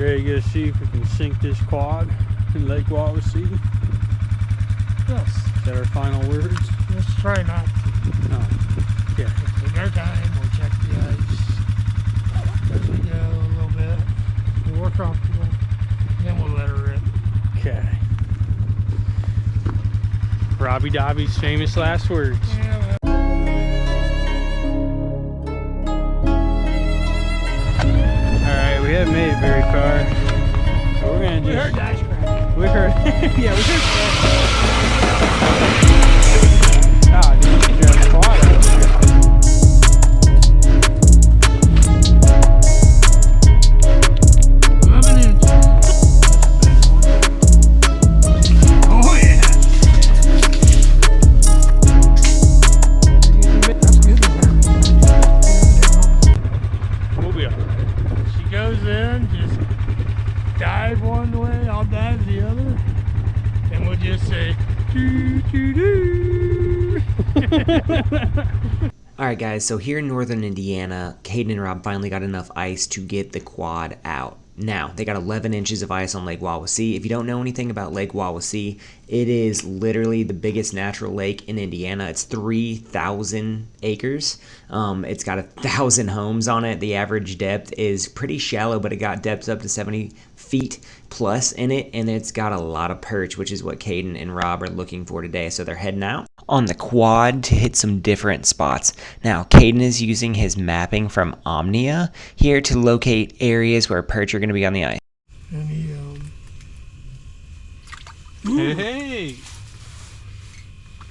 ready to go see if we can sink this quad in Lake Wawasee? Yes. Is that our final words? Let's try not to. No. Okay. Take our time, we'll check the ice as we go a little bit. We'll work comfortable, then we'll let her rip. Okay. Robbie Dobby's famous last words. Yeah, well. Alright, we haven't made it very far. So we're gonna just... We heard dice crack. We heard... yeah, we heard ah, dude, you can drive the quad out there. Oh yeah. That's good. We'll be up. She goes in, just dive one way, I'll dive the other, and we'll just say doo doo doo. Alright guys, so here in northern Indiana, Caden and Rob finally got enough ice to get the quad out. Now, they got 11 inches of ice on Lake Wawasee. If you don't know anything about Lake Wawasee, it is literally the biggest natural lake in Indiana. It's 3,000 acres. It's got 1,000 homes on it. The average depth is pretty shallow, but it got depths up to 70 feet plus in it, and it's got a lot of perch, which is what Caden and Rob are looking for today. So they're heading out on the quad to hit some different spots. Now, Caden is using his mapping from Omnia here to locate areas where perch are going to be on the ice. And he, Hey!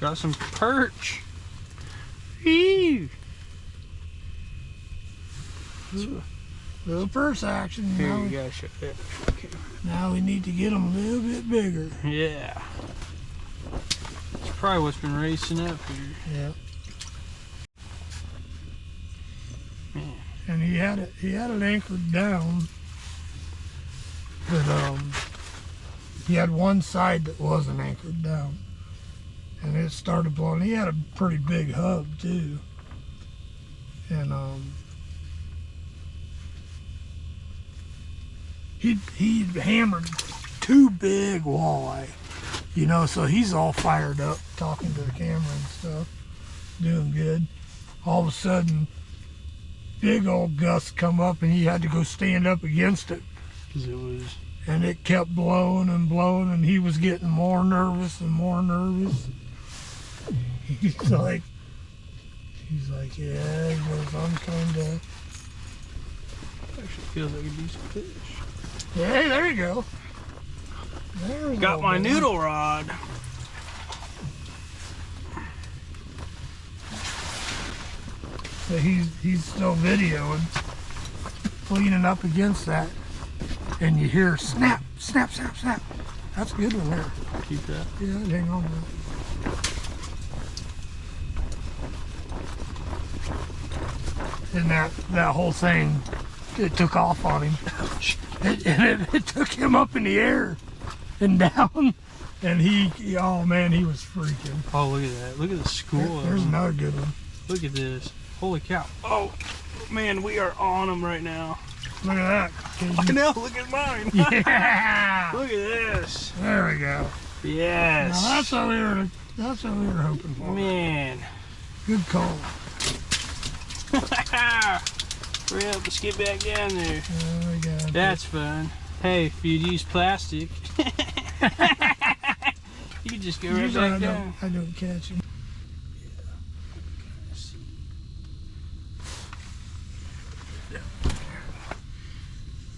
Got some perch! Eee! little purse action. Here Now, you go, show that. now we need to get them a little bit bigger. Yeah. It's probably what's been racing up here. Yeah. Man. And he had it anchored down, but he had one side that wasn't anchored down, and it started blowing. He had a pretty big hub too, and he hammered 2 big walleye, you know, so he's all fired up talking to the camera and stuff, doing good. All of a sudden, big old gust come up and he had to go stand up against it. 'Cause it was... And it kept blowing and blowing, and he was getting more nervous and more nervous. He's like, yeah, he goes, I'm kind of... Actually feels like a decent fish. Hey, there you go. There's Got my noodle rod. So he's still videoing, leaning up against that, and you hear snap, snap, snap, snap. That's a good one there. Keep that. Yeah, hang on there. And that whole thing, it took off on him. It took him up in the air and down, and he oh man, he was freaking. Oh, look at that. Look at the school of There's them. another good one. Look at this. Holy cow. Oh, man, we are on them right now. Look at that. I know, look at mine. Yeah. Look at this. There we go. Yes. Now that's what we were hoping for. Man. Good call. Hurry up, let's get back down there. There we go. That's fun. Hey, if you use plastic, you can just go right Usually back down. I don't catch him.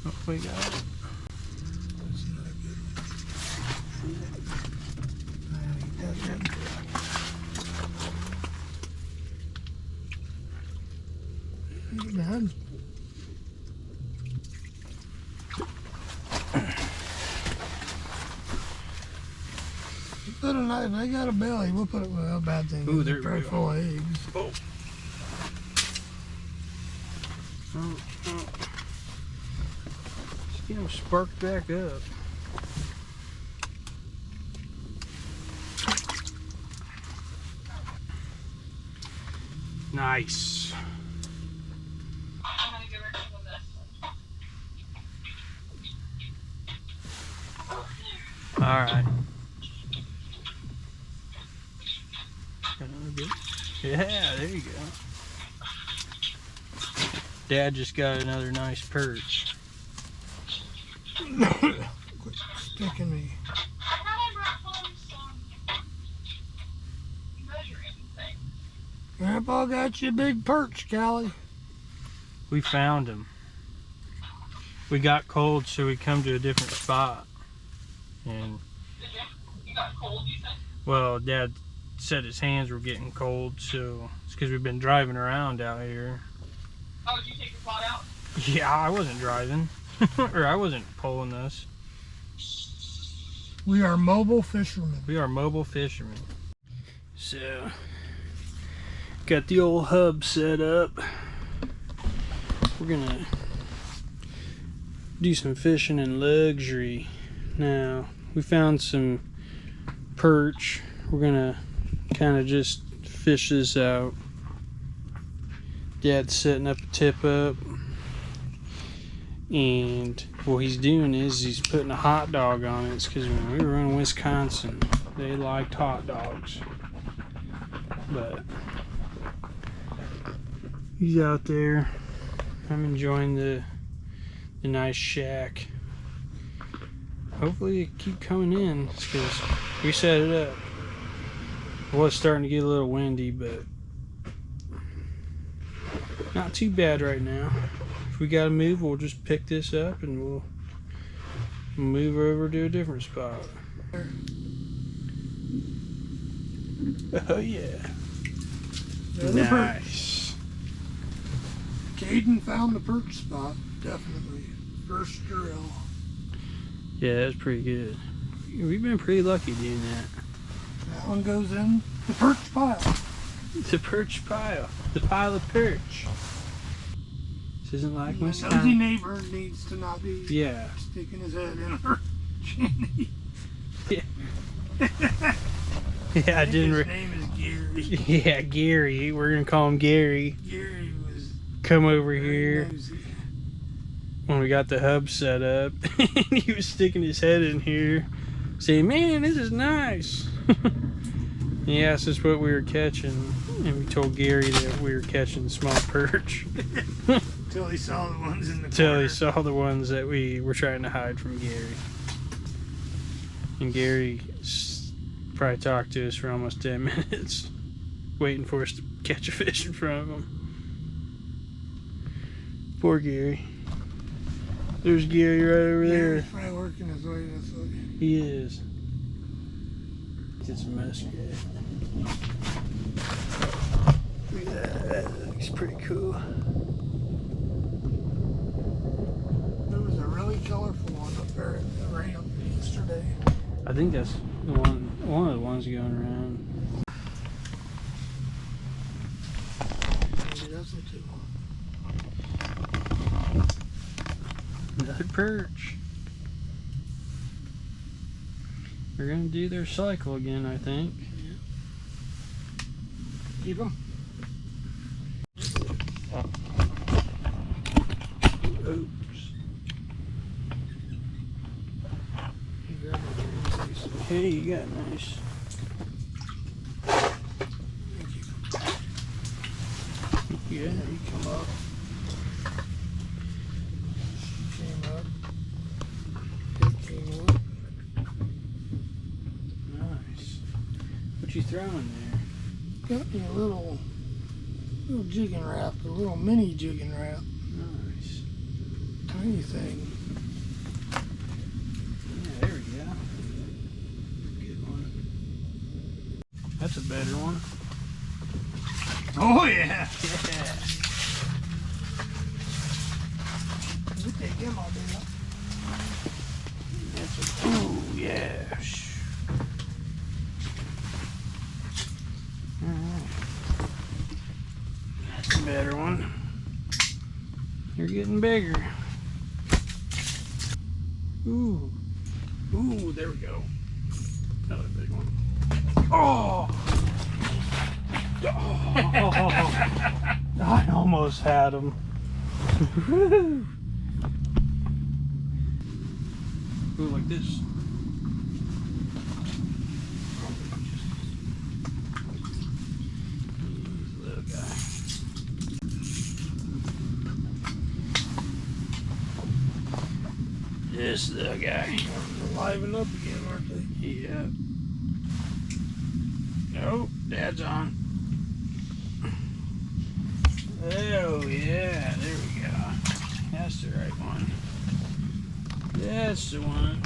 Oh, we got it. That's not a good one. Man. Put a knife. They got a belly. We'll put it. Well, bad thing. Ooh, It's there we probably go. full of eggs. Oh. Oh, oh. Just get them sparked back up. Nice. Alright. Yeah, there you go. Dad just got another nice perch. Quit sticking me. Grandpa got you a big perch, Callie. We found him. We got cold, so we come to a different spot. And You got cold, you said? well, Dad said his hands were getting cold, so it's because we've been driving around out here. Oh, did you take your pot out? Yeah, I wasn't driving. Or I wasn't pulling this. We are mobile fishermen. We are mobile fishermen. So, got the old hub set up. We're gonna do some fishing in luxury. Now, we found some perch. We're gonna kind of just fish this out. Dad's setting up a tip up. And what he's doing is he's putting a hot dog on it. It's because when we were in Wisconsin, they liked hot dogs. But he's out there. I'm enjoying the nice shack. Hopefully they keep coming in because we set it up. It was starting to get a little windy, but not too bad right now. If we gotta move, we'll just pick this up and we'll move over to a different spot. Oh yeah. Nice. Caden found the perch spot, definitely. First drill. Yeah, that's pretty good. We've been pretty lucky doing that. That one goes in the perch pile. The perch pile. The pile of perch. This isn't like The nosy Wisconsin. neighbor needs to not be sticking his head in her shanty. Yeah, I didn't. His name is Gary. Yeah, Gary. We're gonna call him Gary. Gary was Come over very here nosy. when we got the hub set up. And he was sticking his head in here, saying, "Man, this is nice." He asked us what we were catching, and we told Gary that we were catching small perch. Till he saw the ones in the Till corner. he saw the ones that we were trying to hide from Gary. And Gary probably talked to us for almost 10 minutes, waiting for us to catch a fish in front of him. Poor Gary. There's Gary right over there. Gary's probably working his way this way. He is. It's a mess. Look at that. That looks pretty cool. There was a really colorful one up there at the ramp yesterday. I think that's the one of the ones going around. Maybe that's what too. Another perch. They're gonna do their cycle again, I think. Keep them. Oops. You grab it. Hey, you got nice. Yeah, He come up. She came up. It came up. nice. What you throwing there? Got me a little jigging wrap, a little mini jigging wrap. Nice. Tiny thing. Yeah, there we go. Good one. That's a better one. Oh yeah! Yeah. We take him all day. That's a, ooh, yeah. Alright. That's a better one. You're getting bigger. Ooh. Ooh, there we go. Another big one. Oh! I almost had him. Ooh, like this. This is the guy. Liven up again, aren't they? Yeah. Nope, Dad's on. Oh yeah, there we go. That's the right one. That's the one.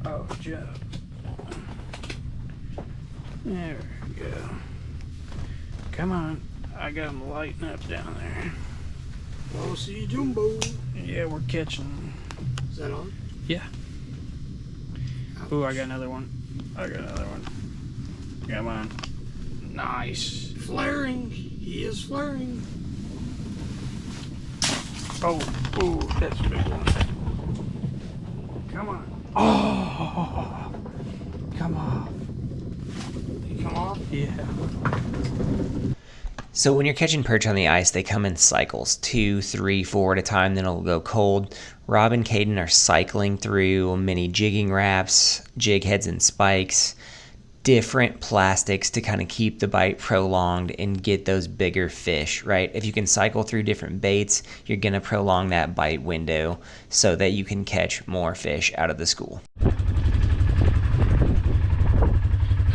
Oh, Joe. There we go. Come on. I got him lighting up down there. Wawasee Jumbo. Yeah, we're catching. Is that on? Yeah. Ooh, I got another one. I got another one. Come on. Nice. Flaring. He is flaring. Oh, ooh, that's a big one. Come on. Oh, come on. Did he come off? Yeah. So when you're catching perch on the ice, they come in cycles, 2, 3, 4 at a time, then it'll go cold. Rob and Caden are cycling through mini jigging wraps, jig heads and spikes, different plastics to kind of keep the bite prolonged and get those bigger fish, right? If you can cycle through different baits, you're going to prolong that bite window so that you can catch more fish out of the school. All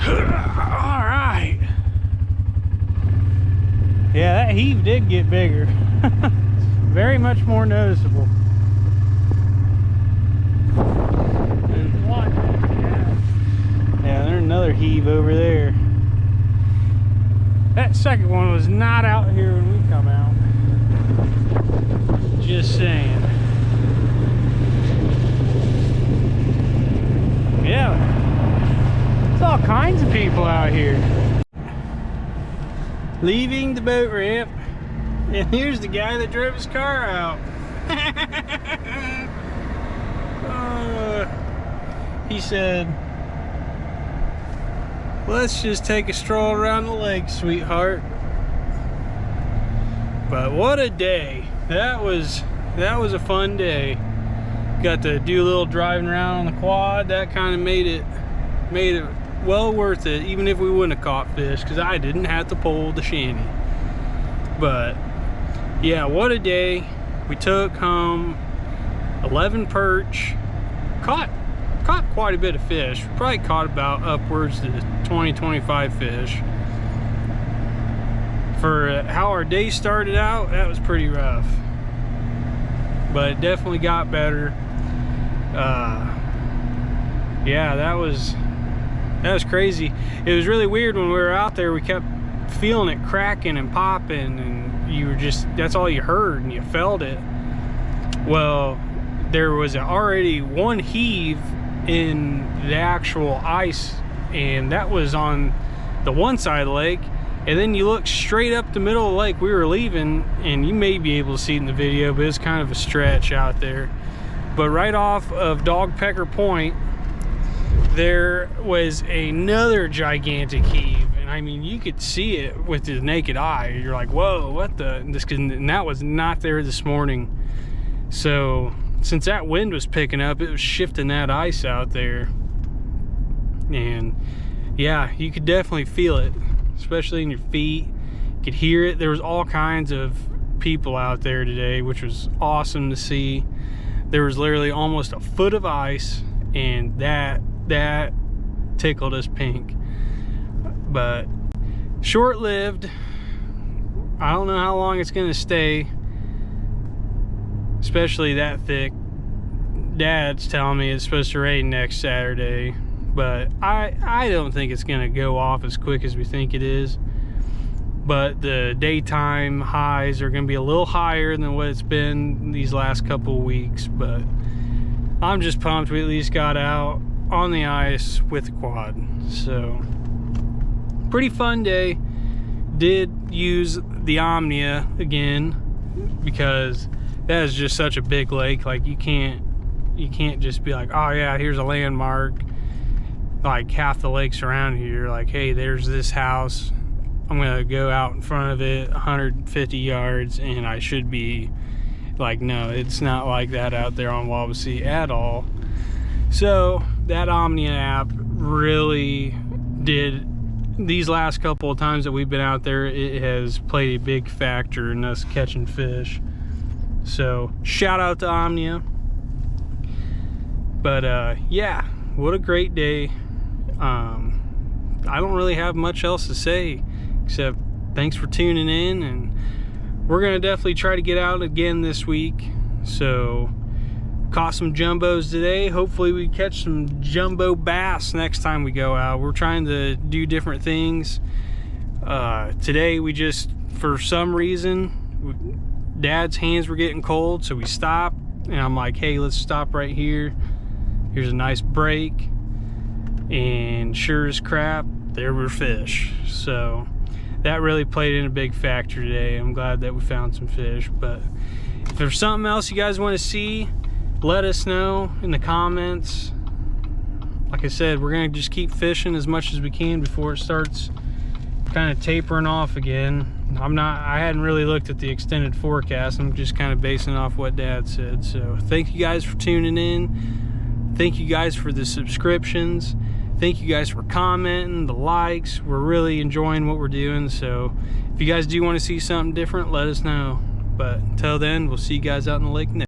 right. Yeah, that heave did get bigger. Very much more noticeable. Yeah, there's another heave over there. That second one was not out here when we come out. Just saying. Yeah. There's all kinds of people out here. Leaving the boat ramp, and here's the guy that drove his car out. He said, let's just take a stroll around the lake, sweetheart. But what a day. That was a fun day. Got to do a little driving around on the quad. That kind of made it well worth it, even if we wouldn't have caught fish, because I didn't have to pull the shanty. But yeah, what a day. We took home 11 perch, caught quite a bit of fish. We probably caught about upwards to 20-25 fish. For how our day started out, that was pretty rough, but it definitely got better. Yeah, that was crazy. It was really weird when we were out there. We kept feeling it cracking and popping, and you were just, that's all you heard, and you felt it. Well, there was already one heave in the actual ice, and that was on the one side of the lake. And then you look straight up the middle of the lake. We were leaving, and you may be able to see it in the video, but it's kind of a stretch out there. But right off of Dogpecker Point, there was another gigantic heave, and I mean, you could see it with the naked eye. You're like, whoa, what the, and that was not there this morning. So since that wind was picking up, it was shifting that ice out there, and yeah, you could definitely feel it, especially in your feet. You could hear it. There was all kinds of people out there today, which was awesome to see. There was literally almost a foot of ice, and that tickled us pink. But short-lived. I don't know how long it's gonna stay, especially that thick. Dad's telling me it's supposed to rain next Saturday, but I don't think it's gonna go off as quick as we think it is. But the daytime highs are gonna be a little higher than what it's been these last couple of weeks. But I'm just pumped we at least got out on the ice with the quad. So pretty fun day. Did use the Omnia again, because that is just such a big lake. Like, you can't just be like, oh yeah, here's a landmark. Like, half the lakes around here, like, hey, there's this house, I'm gonna go out in front of it 150 yards and I should be like, no, it's not like that out there on Wawasee at all. So that Omnia app really did, these last couple of times that we've been out there, it has played a big factor in us catching fish. So shout out to Omnia. But yeah, what a great day. I don't really have much else to say except thanks for tuning in, and we're gonna definitely try to get out again this week. So caught some jumbos today. Hopefully we catch some jumbo bass next time we go out. We're trying to do different things. Today we just, for some reason, Dad's hands were getting cold, so we stopped, and I'm like, hey, let's stop right here. Here's a nice break, and sure as crap, there were fish. So that really played in a big factor today. I'm glad that we found some fish. But if there's something else you guys want to see, let us know in the comments. Like I said, we're gonna just keep fishing as much as we can before it starts kind of tapering off again. I hadn't really looked at the extended forecast. I'm just kind of basing off what Dad said. So thank you guys for tuning in. Thank you guys for the subscriptions. Thank you guys for commenting, the likes. We're really enjoying what we're doing. So if you guys do want to see something different, let us know. But until then, we'll see you guys out in the lake next.